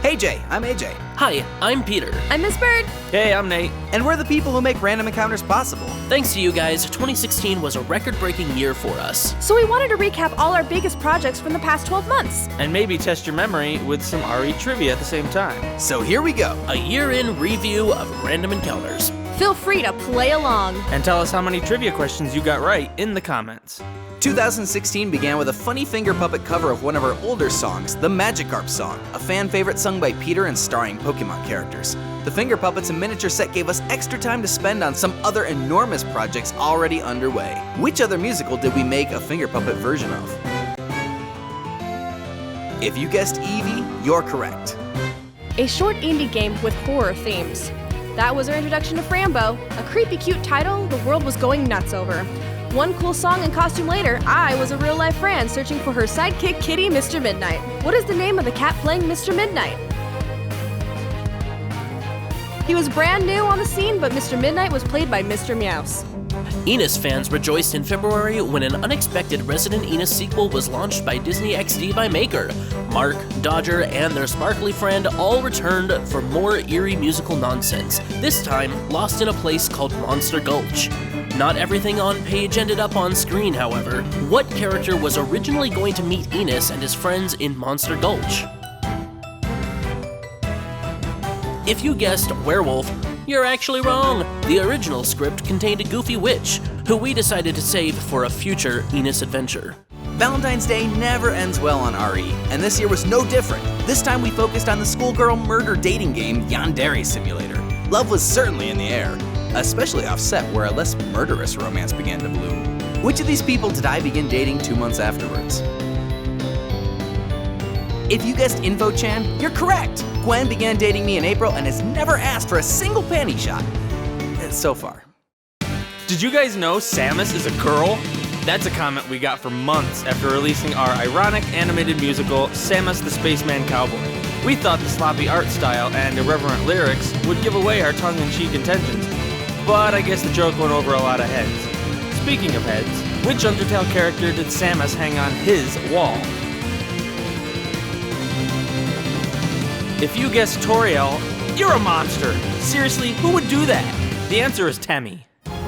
Hey Jay, I'm AJ. Hi, I'm Peter. I'm Miss Bird. Hey, I'm Nate. And we're the people who make Random Encounters possible. Thanks to you guys, 2016 was a record-breaking year for us. So we wanted to recap all our biggest projects from the past 12 months. And maybe test your memory with some RE trivia at the same time. So here we go. A year-in review of Random Encounters. Feel free to play along. And tell us how many trivia questions you got right in the comments. 2016 began with a funny finger puppet cover of one of our older songs, the Magikarp song, a fan favorite sung by Peter and starring Pokemon characters. The finger puppets and miniature set gave us extra time to spend on some other enormous projects already underway. Which other musical did we make a finger puppet version of? If you guessed Eevee, you're correct. A short indie game with horror themes. That was our introduction to Frambo, a creepy cute title the world was going nuts over. One cool song and costume later, I was a real-life Fran searching for her sidekick kitty, Mr. Midnight. What is the name of the cat playing Mr. Midnight? He was brand new on the scene, but Mr. Midnight was played by Mr. Meowse. Enos fans rejoiced in February when an unexpected Resident Enos sequel was launched by Disney XD by Maker. Mark, Dodger, and their sparkly friend all returned for more eerie musical nonsense, this time lost in a place called Monster Gulch. Not everything on page ended up on screen, however. What character was originally going to meet Enos and his friends in Monster Gulch? If you guessed werewolf, you're actually wrong. The original script contained a goofy witch, who we decided to save for a future Enos adventure. Valentine's Day never ends well on RE, and this year was no different. This time we focused on the schoolgirl murder dating game Yandere Simulator. Love was certainly in the air, especially off-set where a less murderous romance began to bloom. Which of these people did I begin dating 2 months afterwards? If you guessed InfoChan, you're correct! Gwen began dating me in April and has never asked for a single panty shot. So far. Did you guys know Samus is a girl? That's a comment we got for months after releasing our ironic animated musical, Samus the Spaceman Cowboy. We thought the sloppy art style and irreverent lyrics would give away our tongue-in-cheek intentions, but I guess the joke went over a lot of heads. Speaking of heads, which Undertale character did Samus hang on his wall? If you guessed Toriel, you're a monster! Seriously, who would do that? The answer is Temmie.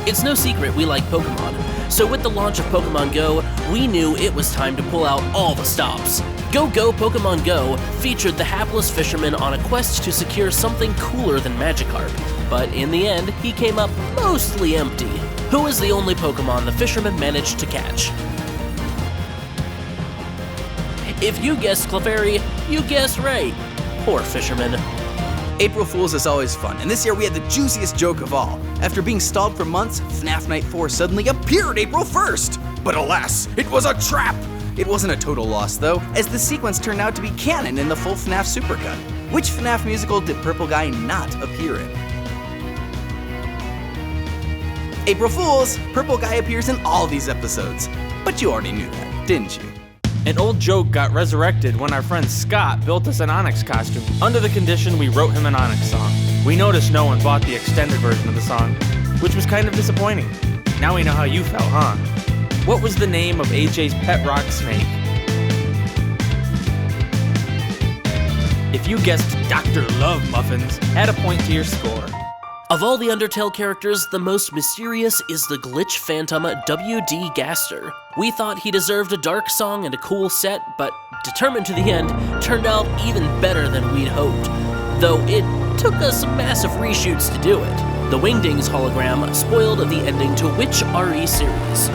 It's no secret we like Pokemon, so with the launch of Pokemon Go, we knew it was time to pull out all the stops. Go Go Pokemon Go featured the hapless fisherman on a quest to secure something cooler than Magikarp, but in the end, he came up mostly empty. Who is the only Pokemon the fisherman managed to catch? If you guessed Clefairy, you guessed right. Poor fisherman. April Fools is always fun, and this year we had the juiciest joke of all. After being stalled for months, FNAF Night 4 suddenly appeared April 1st! But alas, it was a trap! It wasn't a total loss though, as the sequence turned out to be canon in the full FNAF supercut. Which FNAF musical did Purple Guy not appear in? April Fools! Purple Guy appears in all these episodes. But you already knew that, didn't you? An old joke got resurrected when our friend Scott built us an Onyx costume, under the condition we wrote him an Onyx song. We noticed no one bought the extended version of the song, which was kind of disappointing. Now we know how you felt, huh? What was the name of AJ's pet rock snake? If you guessed Dr. Love Muffins, add a point to your score. Of all the Undertale characters, the most mysterious is the glitch phantom W.D. Gaster. We thought he deserved a dark song and a cool set, but determined to the end, turned out even better than we'd hoped. Though it took us massive reshoots to do it. The Wingdings hologram spoiled the ending to which RE series?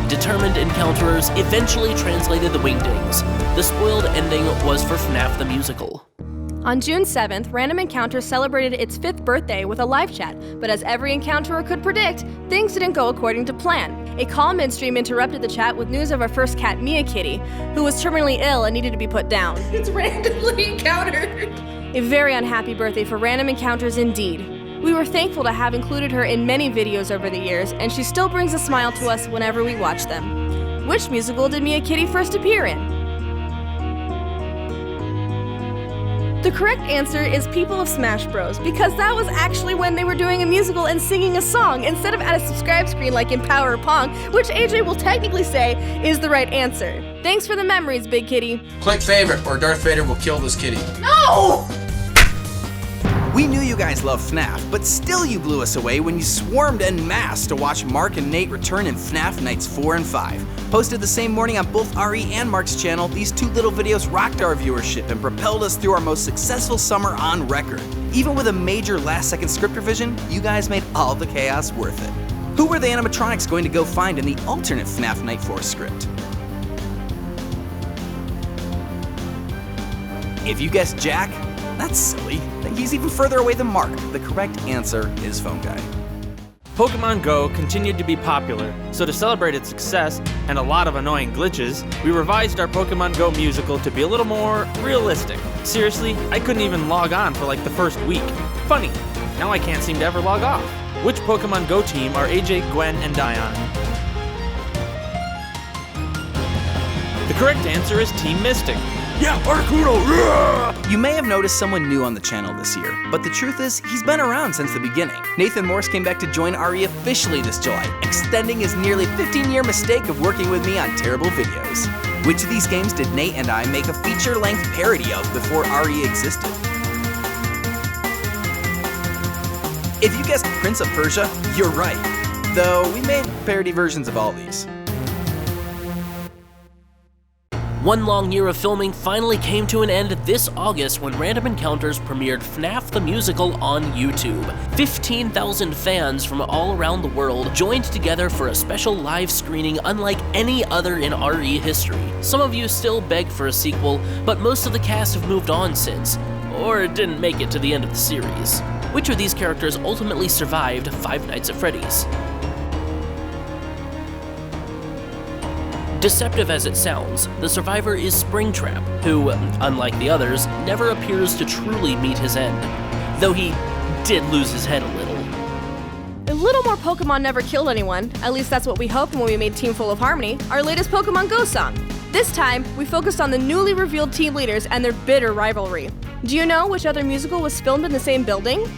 Determined Encounterers eventually translated the Wingdings. The spoiled ending was for FNAF the Musical. On June 7th, Random Encounters celebrated its 5th birthday with a live chat, but as every encounterer could predict, things didn't go according to plan. A call midstream interrupted the chat with news of our first cat, Mia Kitty, who was terminally ill and needed to be put down. It's randomly encountered. A very unhappy birthday for Random Encounters indeed. We were thankful to have included her in many videos over the years, and she still brings a smile to us whenever we watch them. Which musical did Mia Kitty first appear in? The correct answer is People of Smash Bros. Because that was actually when they were doing a musical and singing a song instead of at a subscribe screen like in Power or Pong, which AJ will technically say is the right answer. Thanks for the memories, Big Kitty. Click favorite or Darth Vader will kill this kitty. No! We knew you guys love FNAF, but still you blew us away when you swarmed en masse to watch Mark and Nate return in FNAF Nights 4 and 5. Posted the same morning on both RE and Mark's channel, these two little videos rocked our viewership and propelled us through our most successful summer on record. Even with a major last-second script revision, you guys made all the chaos worth it. Who were the animatronics going to go find in the alternate FNAF Night 4 script? If you guessed Jack, that's silly. He's even further away than Mark. The correct answer is Phone Guy. Pokemon Go continued to be popular, so to celebrate its success and a lot of annoying glitches, we revised our Pokemon Go musical to be a little more realistic. Seriously, I couldn't even log on for like the first week. Funny, now I can't seem to ever log off. Which Pokemon Go team are AJ, Gwen, and Dion? The correct answer is Team Mystic. Yeah, Articuno! You may have noticed someone new on the channel this year, but the truth is, he's been around since the beginning. Nathan Morse came back to join RE officially this July, extending his nearly 15-year mistake of working with me on terrible videos. Which of these games did Nate and I make a feature-length parody of before RE existed? If you guessed Prince of Persia, you're right. Though, we made parody versions of all these. One long year of filming finally came to an end this August when Random Encounters premiered FNAF the Musical on YouTube. 15,000 fans from all around the world joined together for a special live screening unlike any other in RE history. Some of you still beg for a sequel, but most of the cast have moved on since, or didn't make it to the end of the series. Which of these characters ultimately survived Five Nights at Freddy's? Deceptive as it sounds, the survivor is Springtrap, who, unlike the others, never appears to truly meet his end, though he did lose his head a little. A little more Pokemon never killed anyone, at least that's what we hoped when we made Team Full of Harmony, our latest Pokemon Go song. This time, we focused on the newly revealed team leaders and their bitter rivalry. Do you know which other musical was filmed in the same building?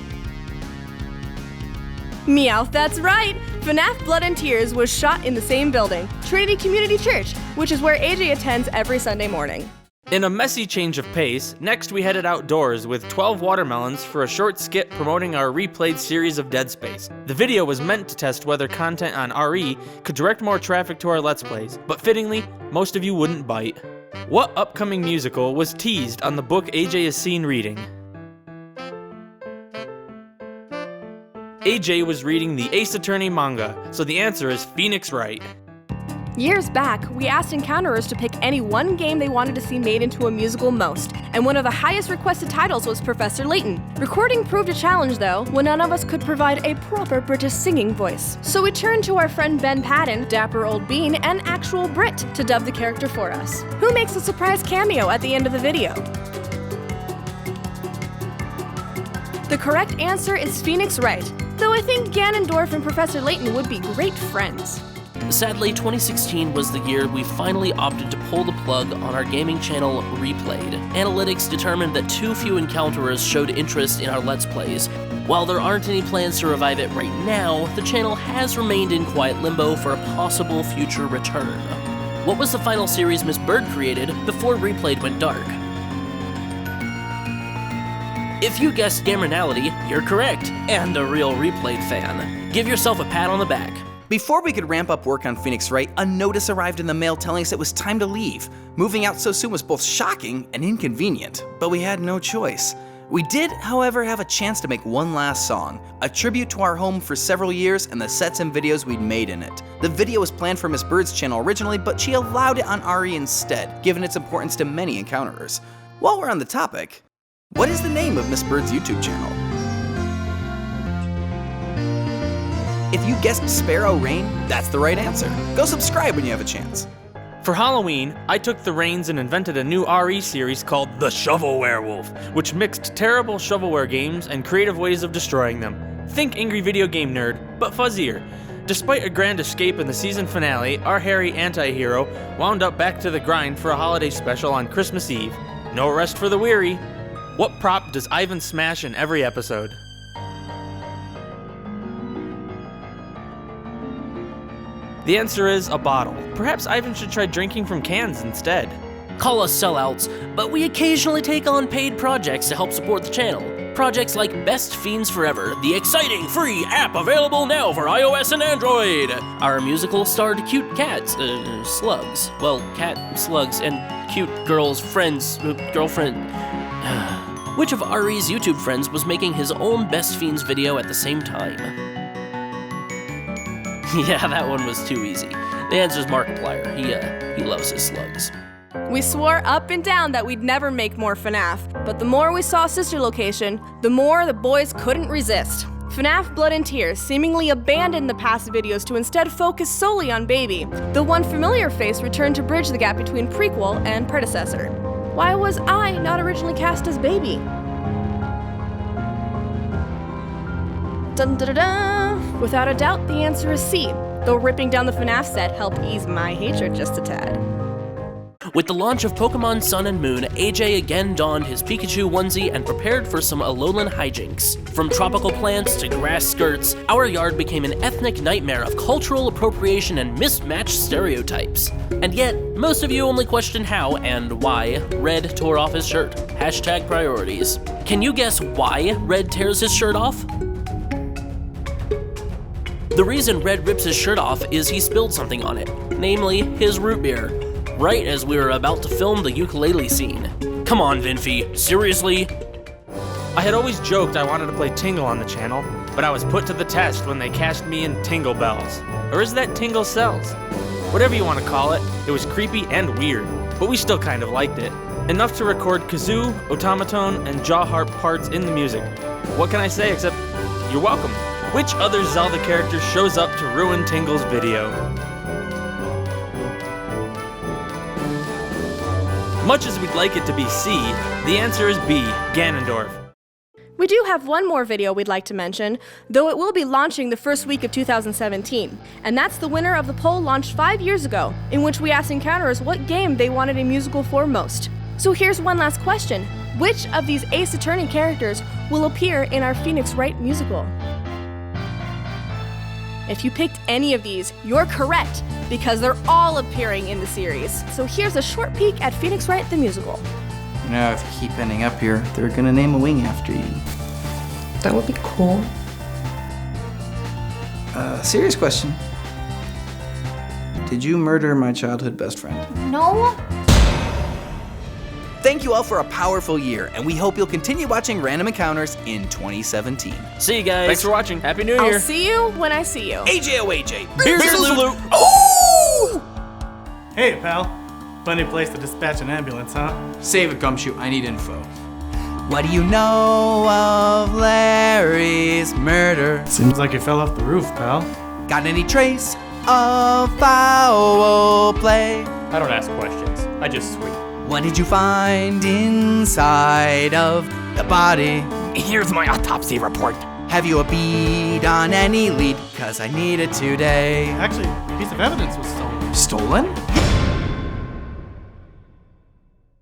Meowth, that's right! FNAF Blood and Tears was shot in the same building, Trinity Community Church, which is where AJ attends every Sunday morning. In a messy change of pace, next we headed outdoors with 12 watermelons for a short skit promoting our replayed series of Dead Space. The video was meant to test whether content on RE could direct more traffic to our Let's Plays, but fittingly, most of you wouldn't bite. What upcoming musical was teased on the book AJ is seen reading? AJ was reading the Ace Attorney manga, so the answer is Phoenix Wright. Years back, we asked Encounterers to pick any one game they wanted to see made into a musical most, and one of the highest requested titles was Professor Layton. Recording proved a challenge though, when none of us could provide a proper British singing voice. So we turned to our friend Ben Patton, Dapper Old Bean, and actual Brit to dub the character for us, who makes a surprise cameo at the end of the video. The correct answer is Phoenix Wright, though I think Ganondorf and Professor Layton would be great friends. Sadly, 2016 was the year we finally opted to pull the plug on our gaming channel Replayed. Analytics determined that too few Encounterers showed interest in our Let's Plays. While there aren't any plans to revive it right now, the channel has remained in quiet limbo for a possible future return. What was the final series Miss Bird created before Replayed went dark? If you guessed Gamerналity, you're correct, and a real Replayed fan. Give yourself a pat on the back. Before we could ramp up work on Phoenix Wright, a notice arrived in the mail telling us it was time to leave. Moving out so soon was both shocking and inconvenient, but we had no choice. We did, however, have a chance to make one last song, a tribute to our home for several years and the sets and videos we'd made in it. The video was planned for Miss Bird's channel originally, but she allowed it on RE instead, given its importance to many Encounterers. While we're on the topic, what is the name of Miss Bird's YouTube channel? If you guessed Sparrow Rain, that's the right answer. Go subscribe when you have a chance. For Halloween, I took the reins and invented a new RE series called The Shovel Werewolf, which mixed terrible shovelware games and creative ways of destroying them. Think Angry Video Game Nerd, but fuzzier. Despite a grand escape in the season finale, our hairy anti-hero wound up back to the grind for a holiday special on Christmas Eve. No rest for the weary. What prop does Ivan smash in every episode? The answer is a bottle. Perhaps Ivan should try drinking from cans instead. Call us sellouts, but we occasionally take on paid projects to help support the channel. Projects like Best Fiends Forever, the exciting free app available now for iOS and Android. Our musical starred cute cats, slugs. Well, cat slugs and cute girls, friends, girlfriend. Which of Ari's YouTube friends was making his own Best Fiends video at the same time? Yeah, that one was too easy. The answer's Markiplier. He loves his slugs. We swore up and down that we'd never make more FNAF, but the more we saw Sister Location, the more the boys couldn't resist. FNAF Blood and Tears seemingly abandoned the past videos to instead focus solely on Baby. The one familiar face returned to bridge the gap between prequel and predecessor. Why was I not originally cast as Baby? Dun da da da! Without a doubt, the answer is C, though ripping down the FNAF set helped ease my hatred just a tad. With the launch of Pokemon Sun and Moon, AJ again donned his Pikachu onesie and prepared for some Alolan hijinks. From tropical plants to grass skirts, our yard became an ethnic nightmare of cultural appropriation and mismatched stereotypes. And yet, most of you only question how and why Red tore off his shirt. Hashtag priorities. Can you guess why Red tears his shirt off? The reason Red rips his shirt off is he spilled something on it, namely his root beer. Right as we were about to film the ukulele scene. Come on, Vinfy, seriously? I had always joked I wanted to play Tingle on the channel, but I was put to the test when they cast me in Tingle Bells. Or is that Tingle Cells? Whatever you want to call it, it was creepy and weird, but we still kind of liked it. Enough to record kazoo, automaton, and jaw harp parts in the music. What can I say except, you're welcome. Which other Zelda character shows up to ruin Tingle's video? Much as we'd like it to be C, the answer is B, Ganondorf. We do have one more video we'd like to mention, though it will be launching the first week of 2017, and that's the winner of the poll launched 5 years ago, in which we asked Encounterers what game they wanted a musical for most. So here's one last question. Which of these Ace Attorney characters will appear in our Phoenix Wright musical? If you picked any of these, you're correct, because they're all appearing in the series. So here's a short peek at Phoenix Wright the musical. You know, if you keep ending up here, they're gonna name a wing after you. That would be cool. Serious question. Did you murder my childhood best friend? No? Thank you all for a powerful year, and we hope you'll continue watching Random Encounters in 2017. See you guys. Thanks for watching. Happy New Year. I'll see you when I see you. AJ. Beer salute. Oh! Hey, pal. Funny place to dispatch an ambulance, huh? Save it, Gumshoe. I need info. What do you know of Larry's murder? Seems like you fell off the roof, pal. Got any trace of foul play? I don't ask questions. I just sweep. What did you find inside of the body? Here's my autopsy report. Have you a bead on any lead? 'Cause I need it today. Actually, a piece of evidence was stolen. Stolen?